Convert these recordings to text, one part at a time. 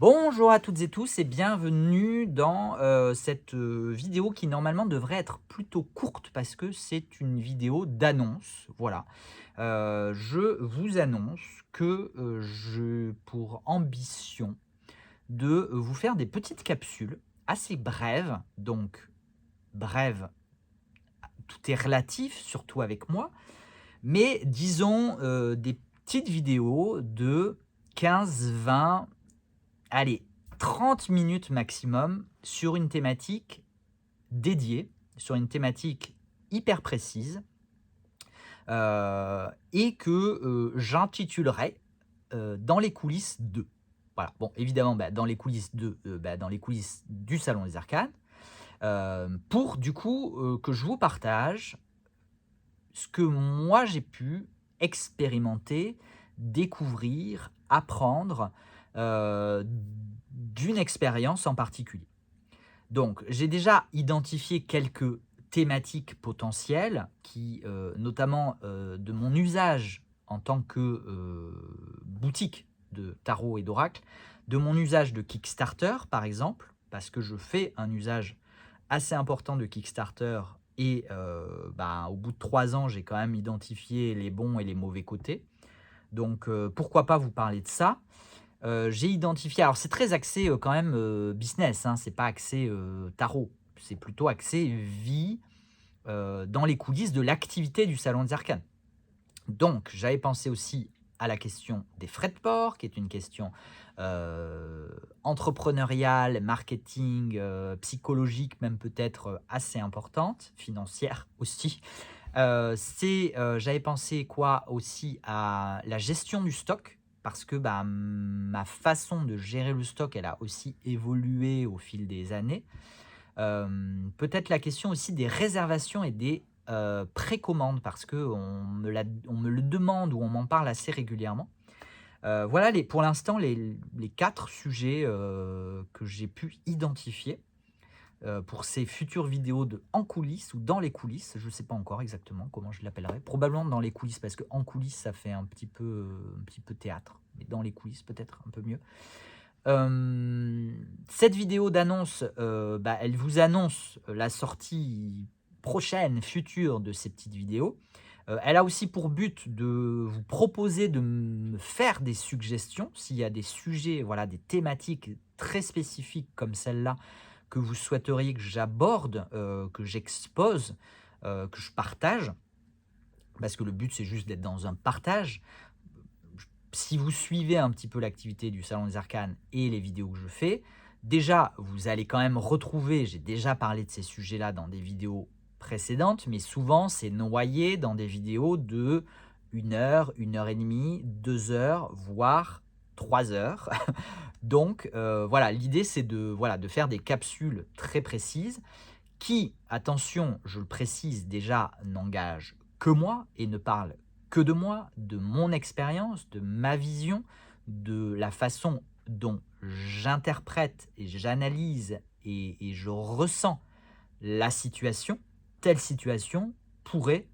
Bonjour à toutes et tous et bienvenue dans cette vidéo qui normalement devrait être plutôt courte parce que c'est une vidéo d'annonce. Voilà. Je vous annonce que j'ai pour ambition de vous faire des petites capsules assez brèves. Donc, brèves, tout est relatif, surtout avec moi, mais disons des petites vidéos de 15, 20, allez, 30 minutes maximum sur une thématique dédiée, sur une thématique hyper précise, et que, j'intitulerai, «Dans les coulisses de». Voilà, bon évidemment, bah, dans les coulisses de, dans les coulisses du Salon des Arcanes, pour du coup, que je vous partage ce que moi j'ai pu expérimenter, découvrir, apprendre, d'une expérience en particulier. Donc, j'ai déjà identifié quelques thématiques potentielles qui, notamment, de mon usage en tant que, boutique de tarot et d'oracle, de mon usage de Kickstarter, par exemple, parce que je fais un usage assez important de Kickstarter et bah, au bout de 3 ans, j'ai quand même identifié les bons et les mauvais côtés. Donc, pourquoi pas vous parler de ça? J'ai identifié, alors c'est très axé, quand même, business, hein, c'est pas axé, tarot. C'est plutôt axé vie, dans les coulisses de l'activité du Salon des Arcanes. Donc j'avais pensé aussi à la question des frais de port, qui est une question, entrepreneuriale, marketing, psychologique même peut-être, assez importante, financière aussi. J'avais pensé quoi aussi à la gestion du stock parce que, bah, ma façon de gérer le stock, elle a aussi évolué au fil des années. Peut-être la question aussi des réservations et des, précommandes parce qu'on me le demande ou on m'en parle assez régulièrement. Voilà pour l'instant les 4 sujets, que j'ai pu identifier pour ces futures vidéos de en coulisses ou dans les coulisses, je ne sais pas encore exactement comment je l'appellerai. Probablement dans les coulisses parce que en coulisses, ça fait un petit peu théâtre, mais dans les coulisses peut-être un peu mieux. Cette vidéo d'annonce, bah, elle vous annonce la sortie prochaine, future de ces petites vidéos. Elle a aussi pour but de vous proposer de me faire des suggestions. S'il y a des sujets, voilà, des thématiques très spécifiques comme celle-là que vous souhaiteriez que j'aborde, que j'expose, que je partage, parce que le but c'est juste d'être dans un partage. Si vous suivez un petit peu l'activité du Salon des Arcanes et les vidéos que je fais, déjà, vous allez quand même retrouver, j'ai déjà parlé de ces sujets-là dans des vidéos précédentes, mais souvent c'est noyé dans des vidéos de 1 heure et demie, 2 heures, voire 3 heures. Donc voilà, l'idée c'est voilà, de faire des capsules très précises qui, attention, je le précise déjà, n'engage que moi et ne parle que de moi, de mon expérience, de ma vision, de la façon dont j'interprète et j'analyse et je ressens la situation. Telle situation pourrait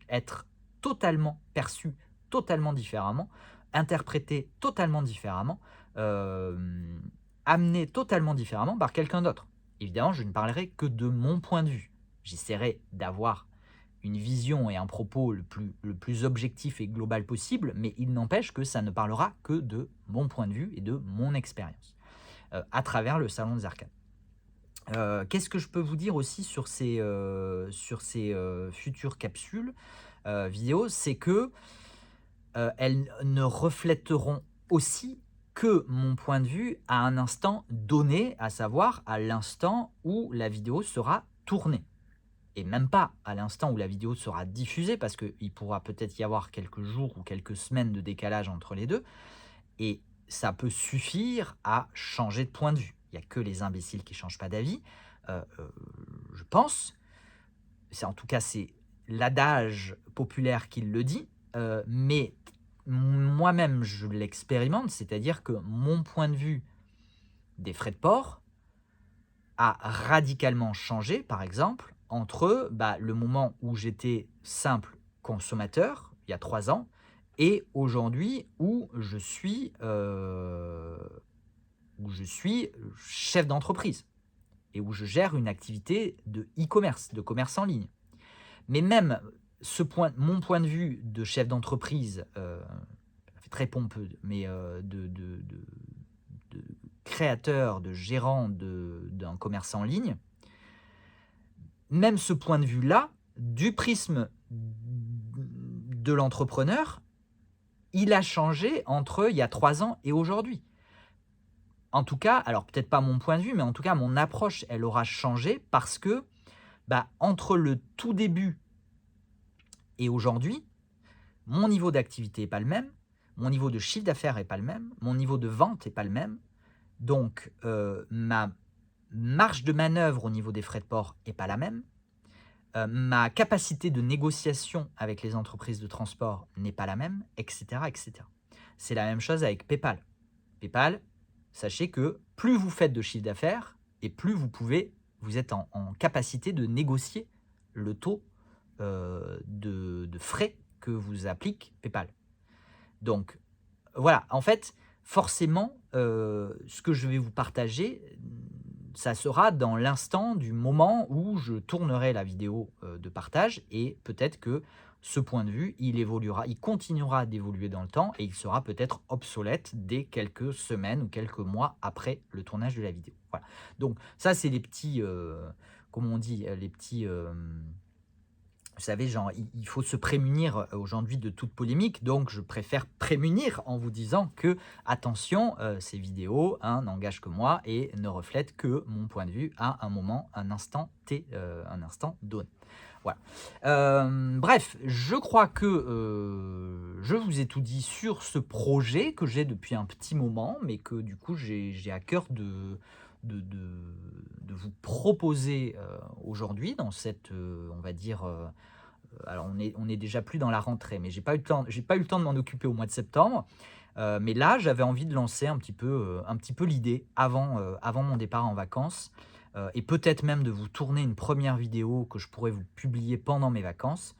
être totalement perçue totalement différemment, interprétée totalement différemment, hem, amenée totalement différemment par quelqu'un d'autre. Évidemment, je ne parlerai que de mon point de vue. J'essaierai d'avoir une vision et un propos le plus objectif et global possible, mais il n'empêche que ça ne parlera que de mon point de vue et de mon expérience, à travers le Salon des Arcanes. Qu'est-ce que je peux vous dire aussi sur ces, futures capsules, vidéo? C'est que, elles ne reflèteront aussi que mon point de vue à un instant donné, à savoir à l'instant où la vidéo sera tournée et même pas à l'instant où la vidéo sera diffusée parce qu'il pourra peut-être y avoir quelques jours ou quelques semaines de décalage entre les 2 et ça peut suffire à changer de point de vue. Il y a que les imbéciles qui changent pas d'avis, je pense. C'est en tout cas, c'est l'adage populaire qui le dit, mais moi-même je l'expérimente, c'est-à-dire que mon point de vue des frais de port a radicalement changé, par exemple, entre, bah, le moment où j'étais simple consommateur, il y a 3 ans, et aujourd'hui où je suis, je suis chef d'entreprise et où je gère une activité de e-commerce, de commerce en ligne. Mais même mon point de vue de chef d'entreprise, ça fait très pompeux, mais de créateur, de gérant d'un commerce en ligne, même ce point de vue-là, du prisme de l'entrepreneur, il a changé entre il y a 3 ans et aujourd'hui. En tout cas, alors peut-être pas mon point de vue, mais en tout cas mon approche, elle aura changé parce que, entre le tout début et aujourd'hui, mon niveau d'activité n'est pas le même, mon niveau de chiffre d'affaires n'est pas le même, mon niveau de vente n'est pas le même. Donc, ma marge de manœuvre au niveau des frais de port n'est pas la même. Ma capacité de négociation avec les entreprises de transport n'est pas la même, etc., etc. C'est la même chose avec PayPal. PayPal, sachez que plus vous faites de chiffre d'affaires et plus vous êtes en capacité de négocier le taux de frais que vous applique PayPal. Donc, voilà, en fait, forcément, ce que je vais vous partager, ça sera dans l'instant du moment où je tournerai la vidéo de partage et peut-être que ce point de vue, il évoluera, il continuera d'évoluer dans le temps et il sera peut-être obsolète dès quelques semaines ou quelques mois après le tournage de la vidéo. Voilà. Donc ça, c'est les petits, comment on dit, les petits... vous savez, genre, il faut se prémunir aujourd'hui de toute polémique, donc je préfère prémunir en vous disant que, attention, ces vidéos n'engagent que moi et ne reflètent que mon point de vue à un moment, un instant T, un instant donné. Voilà. Bref, je crois que je vous ai tout dit sur ce projet que j'ai depuis un petit moment, mais que du coup j'ai à cœur de vous proposer aujourd'hui dans cette, on va dire, alors on est déjà plus dans la rentrée, mais j'ai pas eu le temps de m'en occuper au mois de septembre. Mais là, j'avais envie de lancer un petit peu l'idée avant mon départ en vacances, et peut-être même de vous tourner une première vidéo que je pourrais vous publier pendant mes vacances,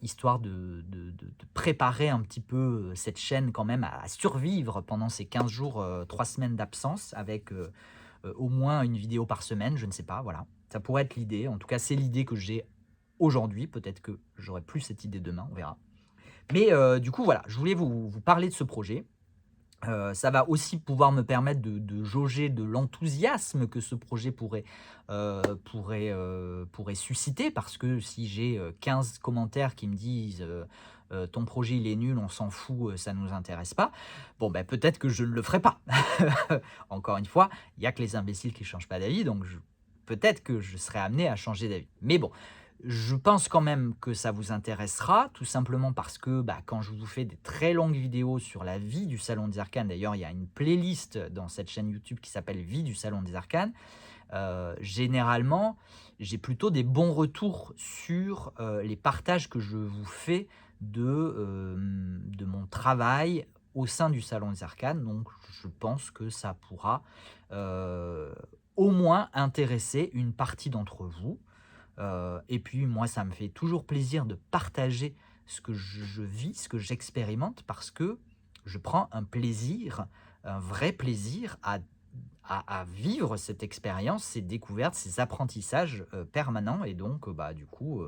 histoire de préparer un petit peu cette chaîne quand même à survivre pendant ces 15 jours, 3 semaines d'absence avec au moins une vidéo par semaine, je ne sais pas, voilà. Ça pourrait être l'idée, en tout cas c'est l'idée que j'ai aujourd'hui, peut-être que j'aurai plus cette idée demain, on verra. Mais du coup voilà, je voulais vous parler de ce projet. Ça va aussi pouvoir me permettre de jauger de l'enthousiasme que ce projet pourrait susciter, parce que si j'ai 15 commentaires qui me disent ton projet il est nul, on s'en fout, ça ne nous intéresse pas, bon peut-être que je ne le ferai pas. Encore une fois, il n'y a que les imbéciles qui ne changent pas d'avis, donc peut-être que je serai amené à changer d'avis. Mais bon, je pense quand même que ça vous intéressera, tout simplement parce que quand je vous fais des très longues vidéos sur la vie du Salon des Arcanes, d'ailleurs il y a une playlist dans cette chaîne YouTube qui s'appelle Vie du Salon des Arcanes, généralement j'ai plutôt des bons retours sur les partages que je vous fais de mon travail au sein du Salon des Arcanes, donc je pense que ça pourra au moins intéresser une partie d'entre vous. Et puis moi, ça me fait toujours plaisir de partager ce que je vis, ce que j'expérimente, parce que je prends un plaisir, un vrai plaisir à vivre cette expérience, ces découvertes, ces apprentissages permanents. Et donc, du coup,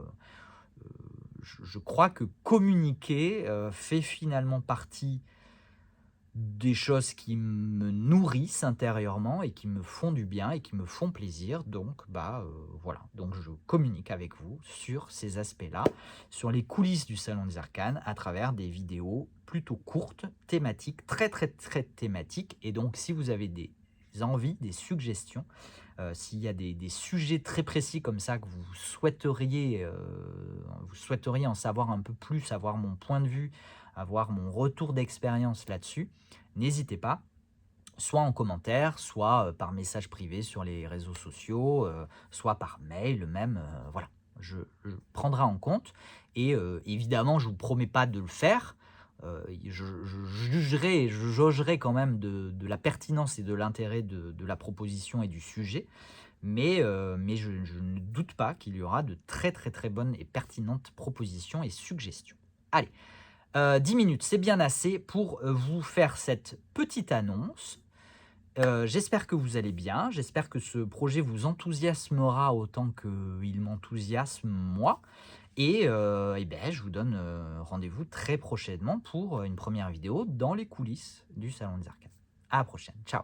je crois que communiquer fait finalement partie des choses qui me nourrissent intérieurement et qui me font du bien et qui me font plaisir. Donc, voilà. Donc, je communique avec vous sur ces aspects-là, sur les coulisses du Salon des Arcanes, à travers des vidéos plutôt courtes, thématiques, très, très, très thématiques. Et donc, si vous avez des envies, des suggestions, s'il y a des sujets très précis comme ça que vous souhaiteriez en savoir un peu plus, avoir mon point de vue, avoir mon retour d'expérience là-dessus, n'hésitez pas, soit en commentaire, soit par message privé sur les réseaux sociaux, soit par mail même, voilà. Je prendrai en compte et évidemment, je ne vous promets pas de le faire. Je jugerai et je jaugerai quand même de la pertinence et de l'intérêt de la proposition et du sujet, mais je ne doute pas qu'il y aura de très, très, très bonnes et pertinentes propositions et suggestions. Allez, 10 minutes, c'est bien assez pour vous faire cette petite annonce. J'espère que vous allez bien, j'espère que ce projet vous enthousiasmera autant qu'il m'enthousiasme moi et beh, je vous donne, rendez-vous très prochainement pour, une première vidéo dans les coulisses du Salon des Arcades. À la prochaine, ciao.